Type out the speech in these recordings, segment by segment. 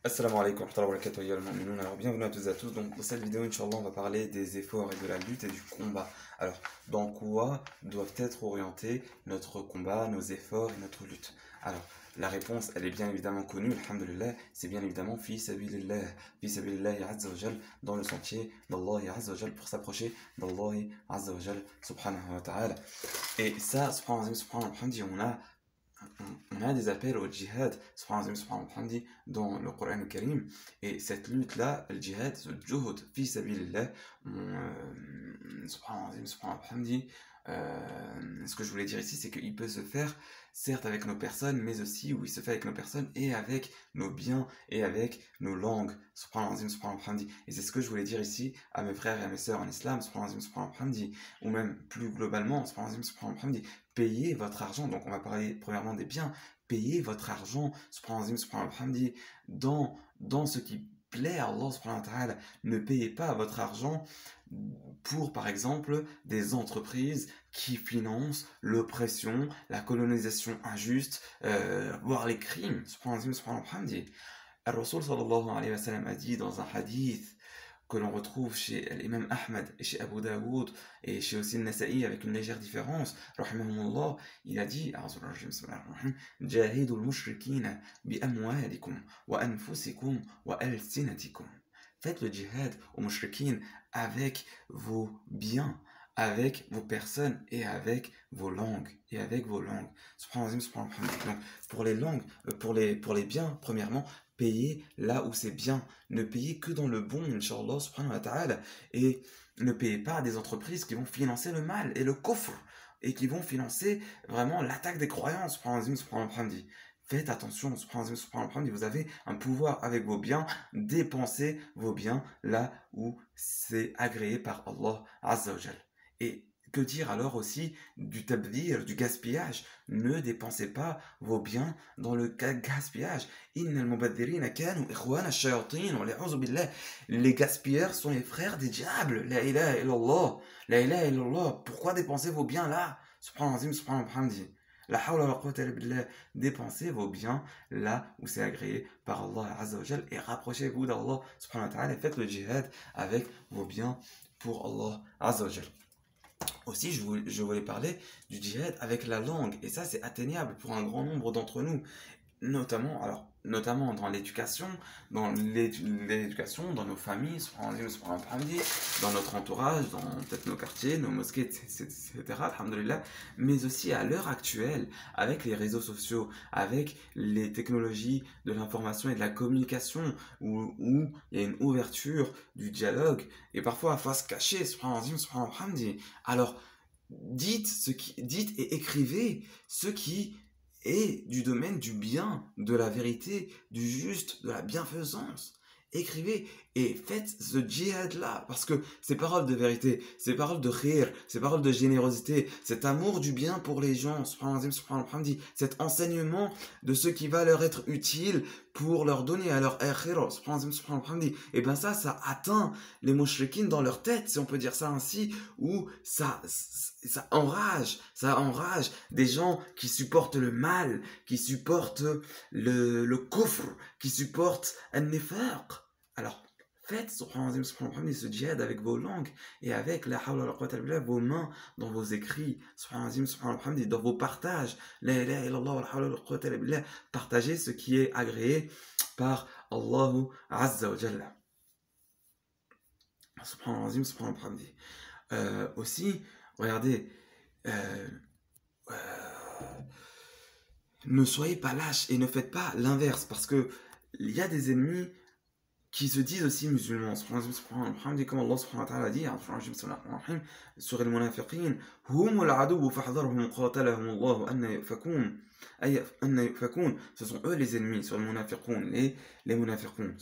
Assalamu alaikum wa rahmatullahi wa barakatuh, ya al-mu'minun. Alors bienvenue à tous et à tous. Donc dans cette vidéo, Inch'Allah, on va parler des efforts et de la lutte et du combat. Alors, dans quoi doivent être orientés notre combat, nos efforts et notre lutte? Alors, la réponse, elle est bien évidemment connue, alhamdulillah, c'est bien évidemment fi sabilillah azza wa jal, dans le sentier d'Allah azza wa jal, pour s'approcher d'Allah azza wa jal, subhanahu wa ta'ala. Et ça, subhanahu wa ta'ala, on a des appels au djihad, dans le Coran Karim, et cette lutte-là, le djihad, ce juhud, fi sabilillah, ce que je voulais dire ici, c'est qu'il peut se faire, certes avec nos personnes, mais aussi, où il se fait avec nos personnes, et avec nos biens, et avec nos langues, et c'est ce que je voulais dire ici à mes frères et à mes sœurs en islam, ou même plus globalement, payez votre argent. Donc on va parler premièrement des biens. Payez votre argent dans ce qui plaît à Allah subhanahu wa ta'ala. Ne payez pas votre argent pour, par exemple, des entreprises qui financent l'oppression, la colonisation injuste, voire les crimes. Subhanahu wa ta'ala. Al-Rasul sallallahu alayhi wa sallam a dit dans un hadith que l'on retrouve chez l'imam Ahmed et chez Abu Daoud et chez aussi Nasa'i avec une légère différence, rahimahumullah, il a dit Jahidul mushrikina bi amwalikum wa anfusikum wa alsinatikum. Faites le djihad aux mushrikin avec vos biens, avec vos personnes et avec vos langues. Donc, pour les langues, pour les biens, premièrement, payez là où c'est bien. Ne payez que dans le bon, Inch'Allah, subhanahu wa ta'ala. Et ne payez pas à des entreprises qui vont financer le mal et le kufr, et qui vont financer vraiment l'attaque des croyances, subhanahu wa ta'ala. Faites attention, subhanahu wa ta'ala, vous avez un pouvoir avec vos biens, dépensez vos biens là où c'est agréé par Allah Azza wa Jal. Et que dire alors aussi du tabdir, du gaspillage? Ne dépensez pas vos biens dans le gaspillage. Les gaspilleurs sont les frères des diables. La ilaha illallah. La ilaha illallah. Pourquoi dépenser vos biens là? Subhanallah. La hawla wa la quwwata illa billah. Dépensez vos biens là où c'est agréé par Allah Azza wa Jal et rapprochez-vous d'Allah subhanahu wa ta'ala et faites le djihad avec vos biens pour Allah Azza wa Jal. Aussi, je voulais parler du djihad avec la langue, et ça c'est atteignable pour un grand nombre d'entre nous, notamment dans l'éducation, dans nos familles, dans notre entourage, dans peut-être nos quartiers, nos mosquées, etc., alhamdoulilah, mais aussi à l'heure actuelle, avec les réseaux sociaux, avec les technologies de l'information et de la communication, où il y a une ouverture du dialogue, et parfois à face cachée, alors dites et écrivez ce qui est du domaine du bien, de la vérité, du juste, de la bienfaisance. Écrivez et faites ce djihad-là, parce que ces paroles de vérité, ces paroles de khir, ces paroles de générosité, cet amour du bien pour les gens, cet enseignement de ce qui va leur être utile pour leur donner à leur akhira, et ben ça atteint les mouchriquines dans leur tête, si on peut dire ça ainsi, ou ça enrage des gens qui supportent le mal, qui supportent le kufr, qui supportent al-nifaq. Alors, faites ce djihad avec vos langues et avec la hawla wa la quwwata illa billah, vos mains, dans vos écrits, dans vos partages. La ilaha illallah wa la hawla wa la quwwata illa billah. Partagez ce qui est agréé par Allah Azza wa Jalla. Aussi, regardez, ne soyez pas lâches et ne faites pas l'inverse, parce que il y a des ennemis qui se disent aussi musulmans, comme Allah subhanahu wa ta'ala dit sur les munafiqin, humul aduw fahdharhum qatalahum Allah anna yufakun, ce sont eux les ennemis, sur les munafiqun, les munafiqun,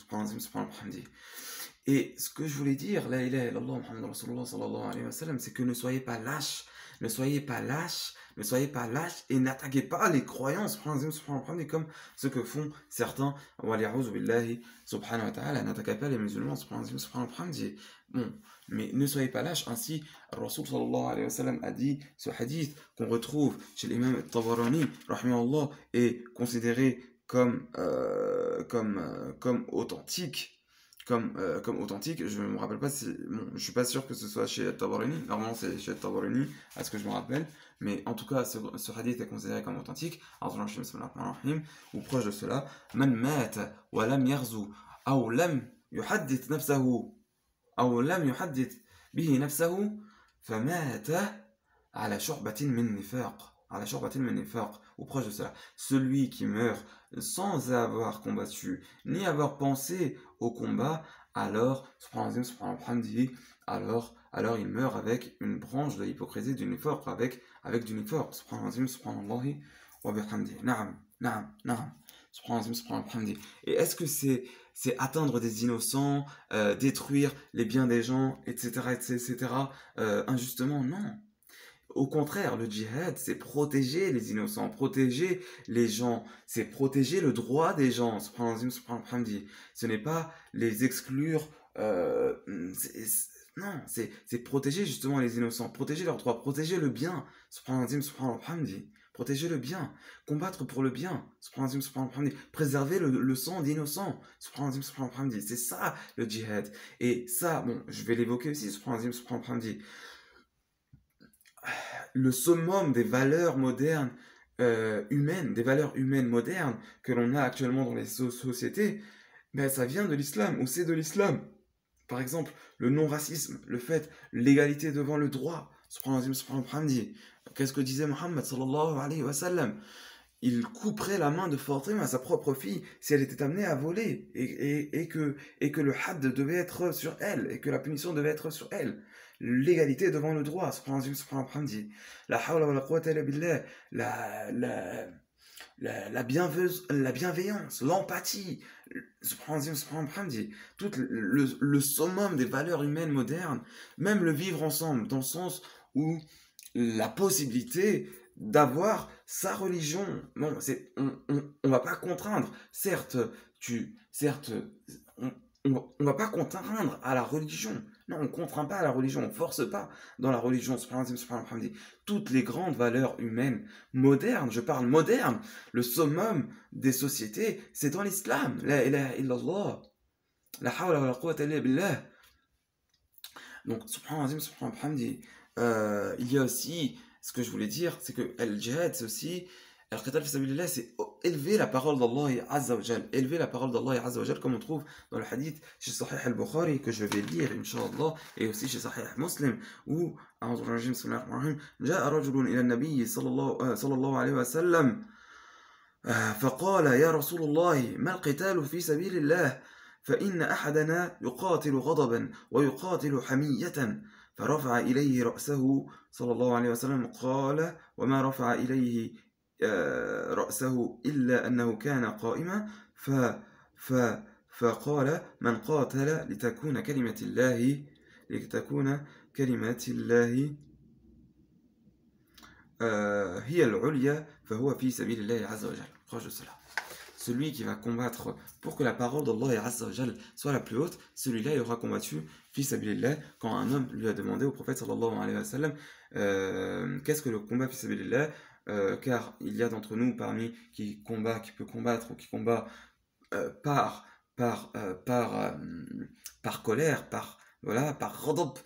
et ce que je voulais dire, la ilaha illallah Muhammad Rasulullah sallallahu alayhi wa sallam, c'est que ne soyez pas lâches, ne soyez pas lâches et n'attaquez pas les croyances, comme ce que font certains, subhanahu wa ta'ala, n'attaquez pas les musulmans, bon, mais ne soyez pas lâches. Ainsi, Rasul sallallahu alayhi wa sallam a dit, ce hadith qu'on retrouve chez l'imam Tabarani, rahimahullah, est considéré comme authentique. Comme authentique, je me rappelle pas si. Bon, je suis pas sûr que ce soit chez Tabarani. Normalement, c'est chez Tabarani, à ce que je me rappelle. Mais en tout cas, ce hadith est considéré comme authentique. Ou proche de cela. Man mata wa lam yarzu. Aw lam yuhaddith nafsahu. Aw lam yuhaddith bihi nafsahu. Famata ala shurbatin min nifaq. Ala shurbatin min nifaq. Ou proche de cela. Celui qui meurt sans avoir combattu, ni avoir pensé au combat, alors, alors il meurt avec une branche de l'hypocrisie du nifaq, avec du nifaq. Subhanallah wa bihamdi. Naam, naam, naam. Subhanallah. Et est-ce que c'est atteindre des innocents, détruire les biens des gens, etc., injustement? Non. Au contraire, le djihad, c'est protéger les innocents, protéger les gens, c'est protéger le droit des gens. Ce n'est pas les exclure. Non, c'est protéger justement les innocents, protéger leurs droits, protéger le bien. Protéger le bien, combattre pour le bien. Préserver le sang d'innocents. C'est ça le djihad. Et ça, bon, je vais l'évoquer aussi. Le summum des valeurs modernes humaines, des valeurs humaines modernes que l'on a actuellement dans les sociétés, ben, ça vient de l'islam, ou c'est de l'islam. Par exemple, le non-racisme, le fait, l'égalité devant le droit. Qu'est-ce que disait Mohammed sallallahu alayhi wa sallam? Il couperait la main de Fatima à sa propre fille si elle était amenée à voler et que le had devait être sur elle et que la punition devait être sur elle. L'égalité devant le droit, la hawla wa la quwwata illa billah, la bienveillance, l'empathie, tout le summum des valeurs humaines modernes, même le vivre ensemble, dans le sens où la possibilité d'avoir sa religion. Bon, on va pas contraindre. Certes, on va pas contraindre à la religion. Non, on ne contraint pas à la religion, on ne force pas dans la religion. Toutes les grandes valeurs humaines modernes, je parle moderne, le summum des sociétés, c'est dans l'islam. La ilaha illallah. La hawla wa la quwwata illa billah. Donc, il y a aussi, ce que je voulais dire, c'est que al-jihad, c'est aussi, al-qital fi sabilillah, c'est élever la parole d'Allah Azza wa Jal, élever la parole d'Allah Azza wa Jal, comme on trouve dans le hadith chez Sahih al-Bukhari, que je vais lire, Inch'Allah, et aussi chez Sahih Muslim, où, جاء رجل إلى النبي صلى الله عليه وسلم فقال يا رسول الله ما القتال في سبيل الله فإن أحدنا يقاتل غضبا ويقاتل حمية فرفع إليه رأسه صلى الله عليه وسلم قال وما رفع إليه رأسه إلا أنه كان قائما ف فقال من قاتل لتكون كلمة الله هي العليا فهو في سبيل الله عز وجل. Proche de cela. Celui qui va combattre pour que la parole d'Allah Azza wa Jal soit la plus haute, celui-là il aura combattu fi sabilillah. Quand un homme lui a demandé au prophète sallallahu alayhi wa sallam qu'est-ce que le combat fi sabilillah, car il y a d'entre nous parmi qui peut combattre ou qui combat par colère, par ghadab,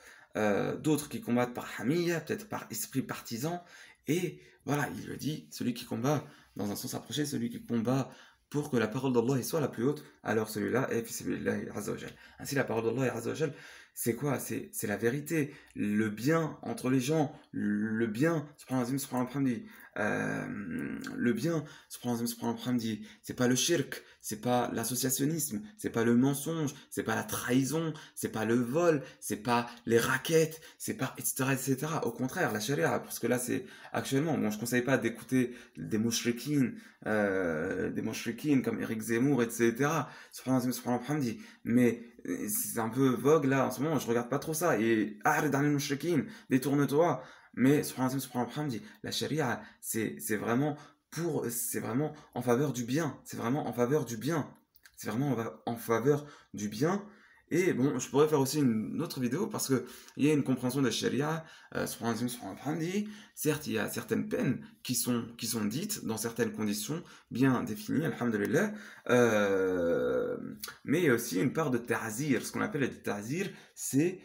d'autres qui combattent par hamiyya, peut-être par esprit partisan. Et voilà, il le dit, celui qui combat dans un sens approché, celui qui combat pour que la parole d'Allah soit la plus haute, alors celui-là est fi sabilillah azza wa jal. Ainsi, la parole d'Allah azza wa jal, c'est quoi? C'est la vérité, le bien entre les gens, le bien, le bien, c'est pas le shirk, c'est pas l'associationnisme, c'est pas le mensonge, c'est pas la trahison, c'est pas le vol, c'est pas les raquettes, c'est pas etc. Au contraire, la charia, parce que là c'est actuellement, bon, je conseille pas d'écouter des mouchriquines comme Eric Zemmour, etc. Mais c'est un peu vogue là en ce moment, je regarde pas trop ça. Et arrête dans les mouchriquines, détourne-toi. Mais la charia, c'est vraiment en faveur du bien. C'est vraiment en faveur du bien. C'est vraiment en faveur du bien. Et bon, je pourrais faire aussi une autre vidéo parce que il y a une compréhension de la sharia, certes, il y a certaines peines qui sont dites dans certaines conditions bien définies, alhamdulillah, euh, mais il y a aussi une part de ta'zir. Ce qu'on appelle le ta'zir, c'est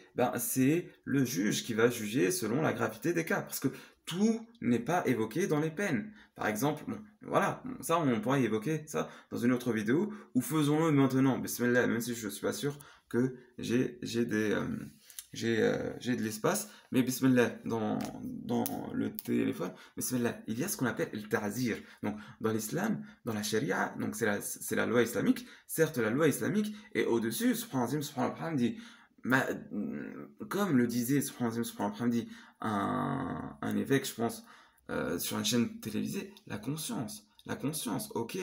le juge qui va juger selon la gravité des cas, parce que tout n'est pas évoqué dans les peines. Par exemple, bon, voilà, ça on pourrait évoquer ça dans une autre vidéo, ou faisons-le maintenant, bismillah, même si je suis pas sûr que j'ai de l'espace, mais bismillah, dans le téléphone, bismillah, il y a ce qu'on appelle le ta'zir. Donc, dans l'islam, dans la sharia, donc c'est la loi islamique, certes la loi islamique, et au-dessus, subhanallah, dit, comme le disait, subhanallah, dit, un évêque, je pense, sur une chaîne télévisée, la conscience, ok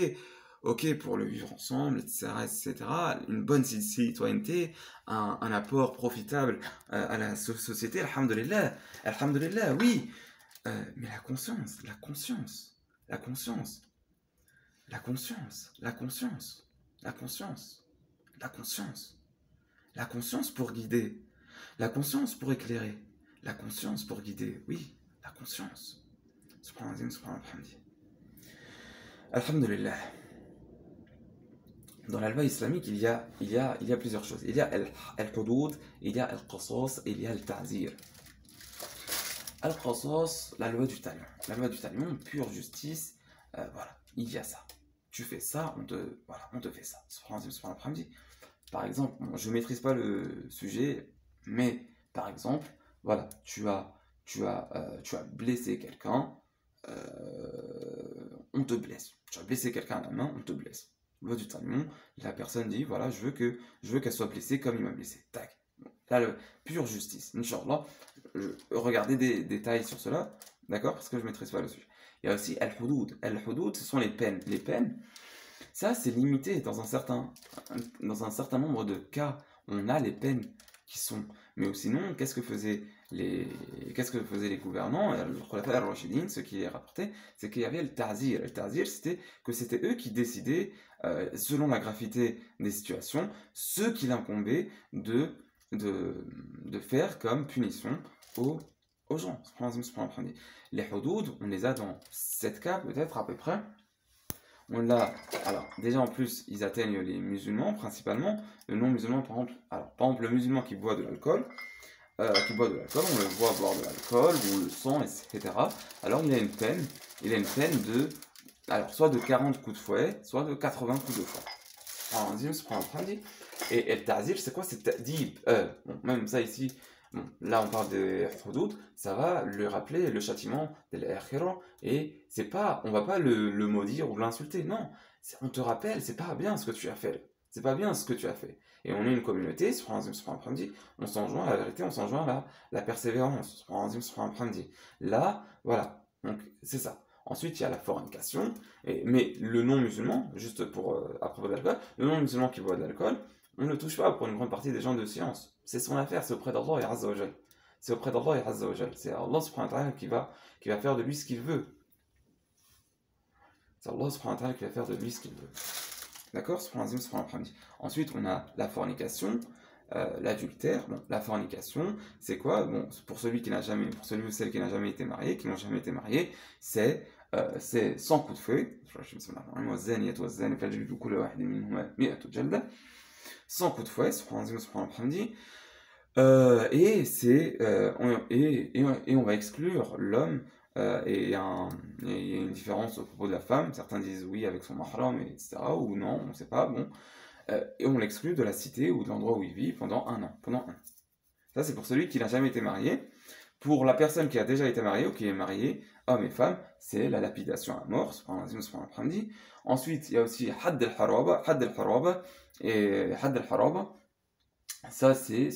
pour le vivre ensemble, etc., etc., une bonne citoyenneté, un apport profitable à la société, alhamdulillah, alhamdulillah, oui. Mais la conscience, la conscience, la conscience, la conscience, la conscience, la conscience pour guider, la conscience pour éclairer, la conscience pour guider, oui, la conscience. Subhanallah, subhanallah, alhamdulillah. Dans la loi islamique, il y a plusieurs choses. Il y a al-hudud, il y a al-qasas, il y a al-ta'zir. Al-qasas, la loi du talion. La loi du talion, pure justice, voilà, il y a ça. Tu fais ça, on te fait ça. Par exemple, bon, je ne maîtrise pas le sujet, mais par exemple, voilà, tu as blessé quelqu'un, on te blesse. Tu as blessé quelqu'un à la main, on te blesse. Loi du talion, la personne dit, voilà, je veux qu'elle soit blessée comme il m'a blessé. Tac. Là, pure justice. Inch'Allah, regardez des détails sur cela, d'accord, parce que je ne maîtrise pas le sujet. Il y a aussi al-hudud. Al-hudud, ce sont les peines. Les peines, ça, c'est limité dans dans un certain nombre de cas. On a les peines qui sont. Mais sinon, qu'est-ce que faisaient les gouvernants, le Khulafa al-Rashidin, ce qui est rapporté, c'est qu'il y avait le ta'zir. Le ta'zir, c'était que c'était eux qui décidaient, selon la gravité des situations, ce qu'il incombait de faire comme punition aux gens. Les hudud, on les a dans 7 cas peut-être à peu près. On l'a, alors déjà en plus, ils atteignent les musulmans principalement. Le non-musulman, par exemple, le musulman qui boit de l'alcool, on le voit boire de l'alcool, ou le sang, etc. Alors il a une peine de, alors soit de 40 coups de fouet, soit de 80 coups de fouet. Alors, on se prend un train. Et le ta'zir, c'est quoi? C'est ta'dib. Bon, même ça ici, bon, là on parle de hudud, ça va le rappeler le châtiment de l'akhira, et c'est pas, on va pas le maudire ou l'insulter, non. On te rappelle, c'est pas bien ce que tu as fait. C'est pas bien ce que tu as fait. Et on est une communauté, on s'enjoint à la vérité, on s'enjoint à la persévérance. Là, voilà, donc c'est ça. Ensuite, il y a la fornication, mais le non-musulman, juste pour à propos de l'alcool, le non-musulman qui boit de l'alcool, on ne le touche pas pour une grande partie des gens de science. C'est son affaire, c'est auprès d'Allah et Azza wa Jal. C'est auprès d'Allah et Azza wa Jal. C'est Allah subhanahu wa ta'ala qui va faire de lui ce qu'il veut. C'est Allah subhanahu wa ta'ala qui va faire de lui ce qu'il veut. D'accord? Ensuite, on a la fornication, l'adultère. Bon, la fornication, c'est quoi? Bon, pour celui ou celle qui n'a jamais été marié, qui n'ont jamais été mariés, c'est 100 coups de feu. 100 coups de fouet, et on va exclure l'homme, et il y a une différence au propos de la femme. Certains disent oui avec son mahram, etc. Ou non, on ne sait pas. Bon, et on l'exclut de la cité ou de l'endroit où il vit pendant un an. Ça, c'est pour celui qui n'a jamais été marié. Pour la personne qui a déjà été mariée ou qui est mariée, homme et femme, c'est la lapidation à mort. Ensuite, il y a aussi Hadd al-Haraba. Et Hadd al-Haraba, ça c'est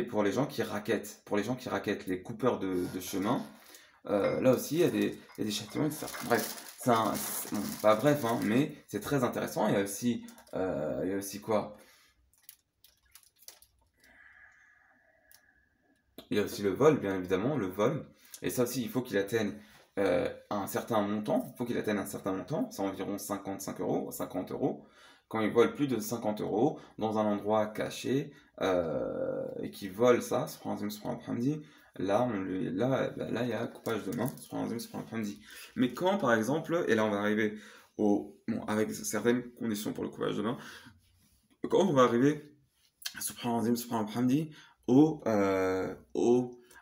pour les gens qui raquettent. Pour les gens qui raquettent, les coupeurs de chemin. Là aussi, il y a des châtiments, etc. Bref, bon, pas bref, hein, mais c'est très intéressant. Il y a aussi quoi? Il y a aussi le vol, bien évidemment, le vol. Et ça aussi, il faut qu'il atteigne un certain montant, il faut qu'il atteigne un certain montant, c'est environ 55 euros, 50 euros. Quand il vole plus de 50 euros dans un endroit caché et qu'il vole ça, là, là, il y a coupage de main, mais quand, par exemple, et là on va arriver bon, avec certaines conditions pour le coupage de main, quand on va arriver au,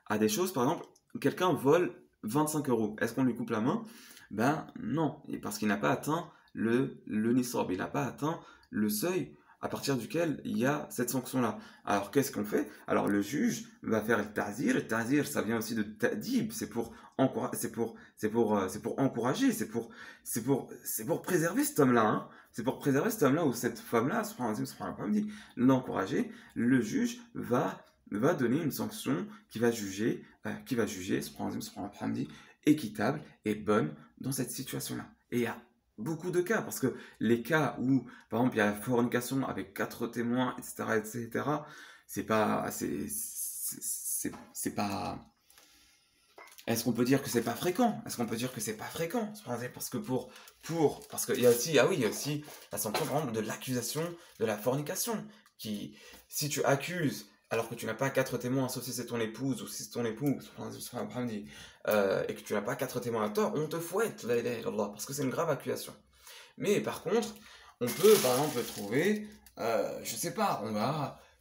à des choses, par exemple, quelqu'un vole 25 euros. Est-ce qu'on lui coupe la main? Ben non, et parce qu'il n'a pas atteint le nisab, il n'a pas atteint le seuil à partir duquel il y a cette sanction-là. Alors qu'est-ce qu'on fait? Alors le juge va faire le ta'zir, ça vient aussi de ta'dib, c'est pour encourager, c'est pour préserver cet homme-là, hein. C'est pour préserver cet homme-là ou cette femme-là, l'encourager. Le juge va donner une sanction qui va juger, équitable et bonne dans cette situation-là. Et il y a beaucoup de cas, parce que les cas où, par exemple, il y a la fornication avec 4 témoins, etc., c'est pas, c'est pas, est-ce qu'on peut dire que c'est pas fréquent? Est-ce qu'on peut dire que c'est pas fréquent? Parce que parce qu'il y a aussi, ah oui, il y a aussi la sanction, par exemple, de l'accusation de la fornication, qui, si tu accuses, alors que tu n'as pas 4 témoins, sauf si c'est ton épouse ou si c'est ton époux, et que tu n'as pas 4 témoins à tort, on te fouette, la ilaha illallah, parce que c'est une grave accusation. Mais par contre, on peut, par exemple, trouver, je sais pas,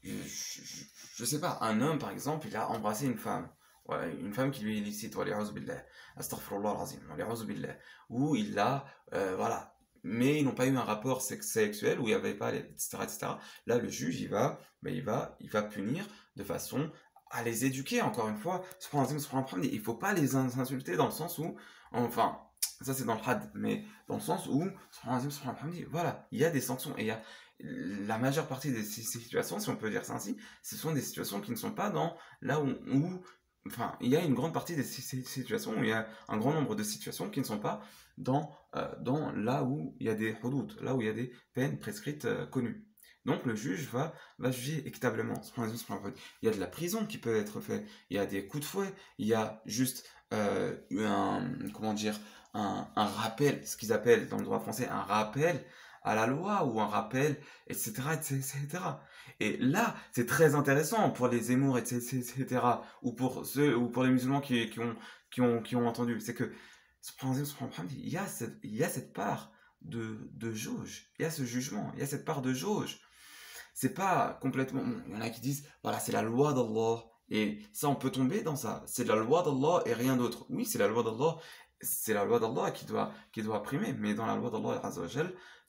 je sais pas, un homme, par exemple, il a embrassé une femme. Voilà, une femme qui lui est illicite, astaghfirullah al-azim, où il l'a, voilà, mais ils n'ont pas eu un rapport sexuel, où il n'y avait pas, etc., etc. Là, le juge, il va punir de façon à les éduquer, encore une fois. Il ne faut pas les insulter dans le sens où, enfin, ça c'est dans le had, mais dans le sens où, voilà, il y a des sanctions, et il y a la majeure partie de ces situations, si on peut dire ça ainsi, ce sont des situations qui ne sont pas dans là où enfin, il y a une grande partie de ces situations, où il y a un grand nombre de situations qui ne sont pas dans là où il y a des hudud, là où il y a des peines prescrites connues. Donc le juge va juger équitablement. Il y a de la prison qui peut être faite, il y a des coups de fouet, il y a juste comment dire, un rappel, ce qu'ils appellent dans le droit français un rappel à la loi ou un rappel, etc., etc. Et là, c'est très intéressant pour les Zemmour, etc., ou pour les musulmans qui ont entendu. C'est que, il y a cette part de jauge, il y a ce jugement, il y a cette part de jauge. C'est pas complètement. Bon, il y en a qui disent, voilà, c'est la loi d'Allah. Et ça, on peut tomber dans ça. C'est la loi d'Allah et rien d'autre. Oui, c'est la loi d'Allah. C'est la loi d'Allah qui doit primer. Mais dans la loi d'Allah,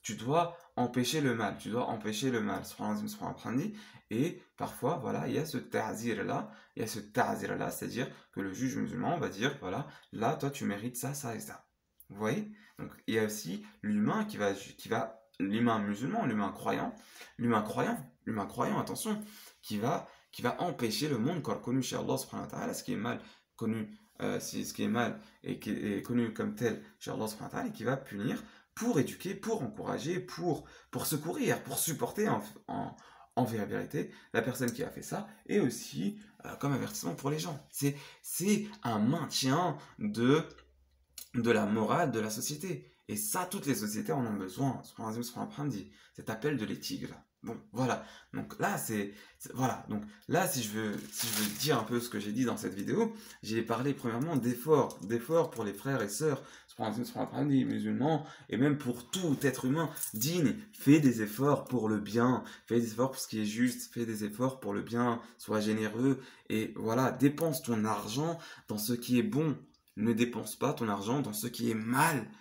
tu dois empêcher le mal. Tu dois empêcher le mal. Et parfois, voilà, il y a ce ta'zir-là. Il y a ce ta'zir-là, c'est-à-dire que le juge musulman va dire, voilà, là, toi, tu mérites ça, ça et ça. Vous voyez? Donc, il y a aussi l'humain l'humain musulman, l'humain croyant, attention, qui va empêcher le monde connu chez Allah subhanahu wa ta'ala, ce qui est mal connu, ce qui est mal et qui est connu comme tel chez Allah subhanahu wa ta'ala, et qui va punir pour éduquer, pour encourager, pour secourir, pour supporter en vérité la personne qui a fait ça, et aussi comme avertissement pour les gens. C'est un maintien de la morale de la société. Et ça, toutes les sociétés en ont besoin. Cet appel de l'éthique, là. Bon, voilà. Donc là, voilà. Donc là, si je veux dire un peu ce que j'ai dit dans cette vidéo, j'ai parlé premièrement d'efforts pour les frères et sœurs, musulmans, et même pour tout être humain digne. Fais des efforts pour le bien, fais des efforts pour ce qui est juste, fais des efforts pour le bien, sois généreux, et voilà, dépense ton argent dans ce qui est bon. Ne dépense pas ton argent dans ce qui est mal.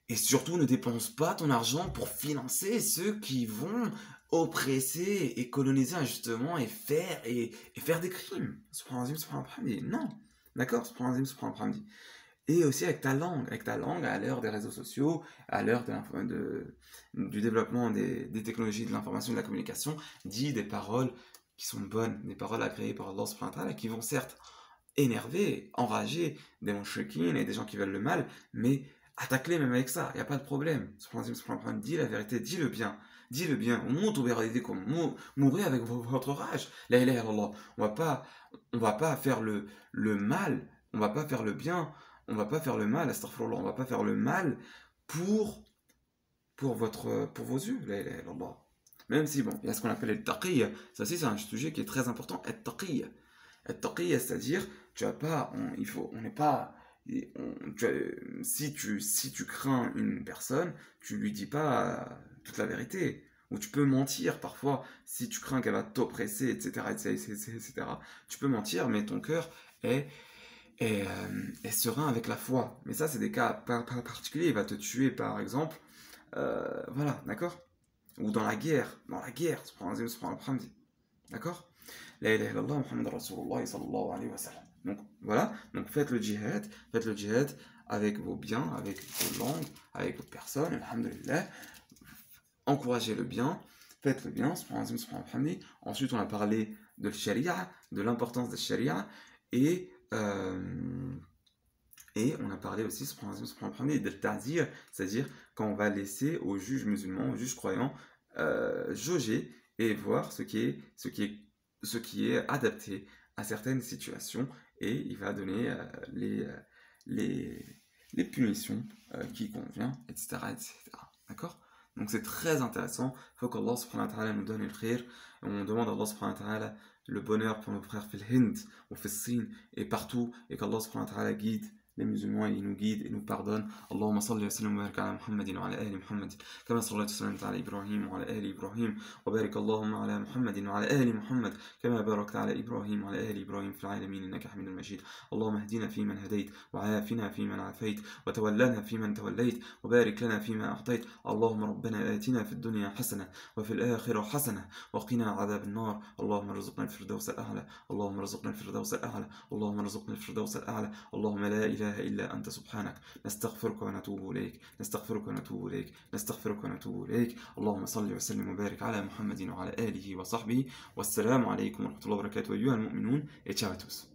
Et surtout, ne dépense pas ton argent pour financer ceux qui vont oppresser et coloniser injustement et faire des crimes. Non. D'accord? Et aussi avec ta langue à l'heure des réseaux sociaux, à l'heure du développement des technologies de l'information et de la communication, dis des paroles qui sont bonnes, des paroles agréées par Allah subhanahu wa ta'ala, qui vont certes énerver, enrager des mouchekines et des gens qui veulent le mal, mais attaque-les même avec ça, il n'y a pas de problème. Dis la vérité, dis le bien, mourrez avec votre rage. La ilaha illallah. On va pas faire le mal, on va pas faire le bien On va pas faire le mal, astaghfirullah, on va pas faire le mal pour, pour vos yeux, la ilaha illallah. Même si, bon, il y a ce qu'on appelle le taqiyya, ça aussi c'est un sujet qui est très important, le taqiyya. Le taqiyya, c'est-à-dire, tu as pas, on n'est pas, si tu crains une personne, tu lui dis pas toute la vérité. Ou tu peux mentir parfois, si tu crains qu'elle va t'oppresser, etc., etc. Tu peux mentir, mais ton cœur est est serein avec la foi. Mais ça, c'est des cas pas particuliers. Il va te tuer, par exemple. Voilà, d'accord. Ou dans la guerre, subhanallah, d'accord. La ilaha illallah, Muhammad Rasulullah, sallallahu alayhi wa sallam. Donc, voilà. Donc, faites le djihad avec vos biens, avec vos langues, avec vos personnes, alhamdulillah. Encouragez le bien, faites le bien, subhanallah. Ensuite, on a parlé de la sharia, de l'importance de la sharia, et et on a parlé aussi, de ta'zir, c'est-à-dire quand on va laisser aux juges musulmans, aux juges croyants, jauger et voir ce qui est adapté à certaines situations, et il va donner les, les punitions qui conviennent, etc., etc. D'accord? Donc c'est très intéressant. Il faut qu'Allah subhanahu wa ta'ala nous donne le khir. On demande à Allah subhanahu wa ta'ala le bonheur pour nos frères fil Hind, au Fessin et partout, et qu'Allah subhanahu wa ta'ala guide les musulmans, et il nous guide et nous pardonne. Allahumma salli wa sallam wa barik ala Muhammadin wa ala ali Muhammad kama sallayta wa sallamta ala Ibrahim wa ala ali Ibrahim wa barik Allahumma ala Muhammadin wa ala ali Muhammad kama barakta ala Ibrahim wa ala ali Ibrahim fil alamin innaka hamidun majid. Allahumma اهدنا فيمن هديت وعافنا فيمن عافيت وتولنا فيمن توليت وبارك لنا فيما أعطيت. اللهم ربنا آتنا في الدنيا حسنة وفي الآخرة حسنة وقنا عذاب النار. اللهم ارزقنا الفردوس الأعلى. اللهم ارزقنا الفردوس الأعلى. اللهم ارزقنا الفردوس الأعلى. اللهم لا إله إلا أنت سبحانك نستغفرك ونتوب إليك نستغفرك ونتوب إليك نستغفرك ونتوب إليك. اللهم صل وسلم وبارك على محمد وعلى آله وصحبه والسلام عليكم ورحمة الله وبركاته أيها المؤمنون et ciao à tous.